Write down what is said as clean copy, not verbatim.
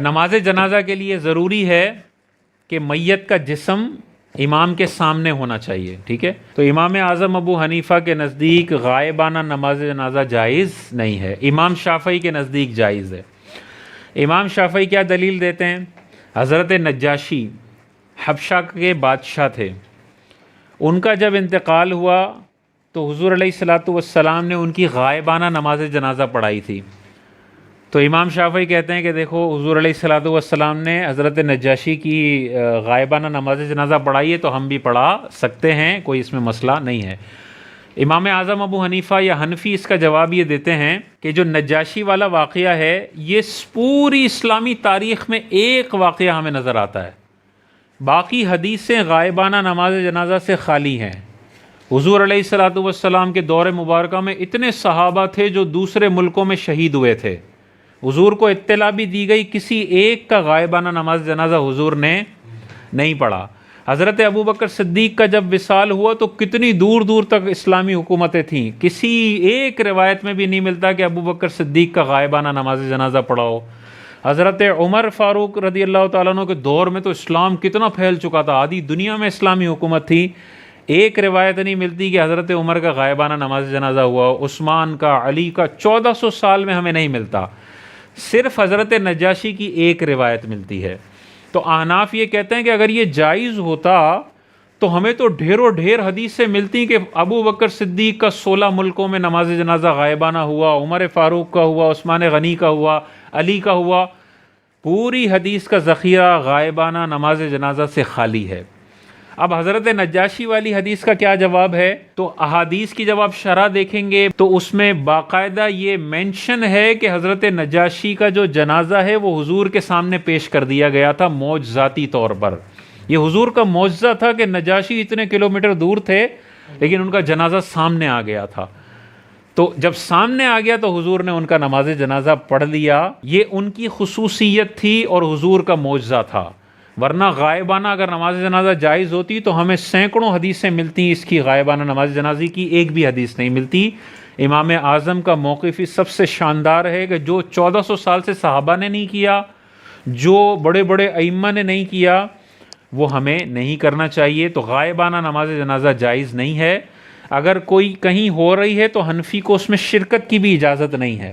نماز جنازہ کے لیے ضروری ہے کہ میت کا جسم امام کے سامنے ہونا چاہیے، ٹھیک ہے؟ تو امام اعظم ابو حنیفہ کے نزدیک غائبانہ نماز جنازہ جائز نہیں ہے، امام شافعی کے نزدیک جائز ہے۔ امام شافعی کیا دلیل دیتے ہیں؟ حضرت نجاشی حبشہ کے بادشاہ تھے، ان کا جب انتقال ہوا تو حضور علیہ الصلاۃ والسلام نے ان کی غائبانہ نماز جنازہ پڑھائی تھی۔ تو امام شافعی کہتے ہیں کہ دیکھو حضور علیہ الصلاۃ والسلام نے حضرت نجاشی کی غائبانہ نماز جنازہ پڑھائی ہے تو ہم بھی پڑھا سکتے ہیں، کوئی اس میں مسئلہ نہیں ہے۔ امام اعظم ابو حنیفہ یا حنفی اس کا جواب یہ دیتے ہیں کہ جو نجاشی والا واقعہ ہے یہ پوری اسلامی تاریخ میں ایک واقعہ ہمیں نظر آتا ہے، باقی حدیثیں غائبانہ نماز جنازہ سے خالی ہیں۔ حضور علیہ الصلاۃ والسلام کے دور مبارکہ میں اتنے صحابہ تھے جو دوسرے ملکوں میں شہید ہوئے تھے، حضور کو اطلاع بھی دی گئی، کسی ایک کا غائبانہ نماز جنازہ حضور نے نہیں پڑھا۔ حضرت ابو بکر صدیق کا جب وصال ہوا تو کتنی دور دور تک اسلامی حکومتیں تھیں، کسی ایک روایت میں بھی نہیں ملتا کہ ابو بکر صدیق کا غائبانہ نماز جنازہ پڑھا ہو۔ حضرت عمر فاروق رضی اللہ تعالیٰ عنہ کے دور میں تو اسلام کتنا پھیل چکا تھا، آدھی دنیا میں اسلامی حکومت تھی، ایک روایت نہیں ملتی کہ حضرت عمر کا غائبانہ نماز جنازہ ہوا، عثمان کا، علی کا، 1400 سال میں ہمیں نہیں ملتا، صرف حضرت نجاشی کی ایک روایت ملتی ہے۔ تو احناف یہ کہتے ہیں کہ اگر یہ جائز ہوتا تو ہمیں تو ڈھیروں ڈھیر حدیثیں ملتی کہ ابو بکر صدیق کا 16 ملکوں میں نماز جنازہ غائبانہ ہوا، عمر فاروق کا ہوا، عثمان غنی کا ہوا، علی کا ہوا، پوری حدیث کا ذخیرہ غائبانہ نماز جنازہ سے خالی ہے۔ اب حضرت نجاشی والی حدیث کا کیا جواب ہے؟ تو احادیث کی جب آپ شرح دیکھیں گے تو اس میں باقاعدہ یہ مینشن ہے کہ حضرت نجاشی کا جو جنازہ ہے وہ حضور کے سامنے پیش کر دیا گیا تھا معجزاتی طور پر۔ یہ حضور کا معجزہ تھا کہ نجاشی اتنے کلومیٹر دور تھے لیکن ان کا جنازہ سامنے آ گیا تھا، تو جب سامنے آ گیا تو حضور نے ان کا نماز جنازہ پڑھ لیا۔ یہ ان کی خصوصیت تھی اور حضور کا معجزہ تھا، ورنہ غائبانہ اگر نماز جنازہ جائز ہوتی تو ہمیں سینکڑوں حدیثیں ملتی، اس کی غائبانہ نماز جنازی کی ایک بھی حدیث نہیں ملتی۔ امام اعظم کا موقف سب سے شاندار ہے کہ جو 1400 سال سے صحابہ نے نہیں کیا، جو بڑے بڑے ائمہ نے نہیں کیا، وہ ہمیں نہیں کرنا چاہیے۔ تو غائبانہ نماز جنازہ جائز نہیں ہے، اگر کوئی کہیں ہو رہی ہے تو حنفی کو اس میں شرکت کی بھی اجازت نہیں ہے۔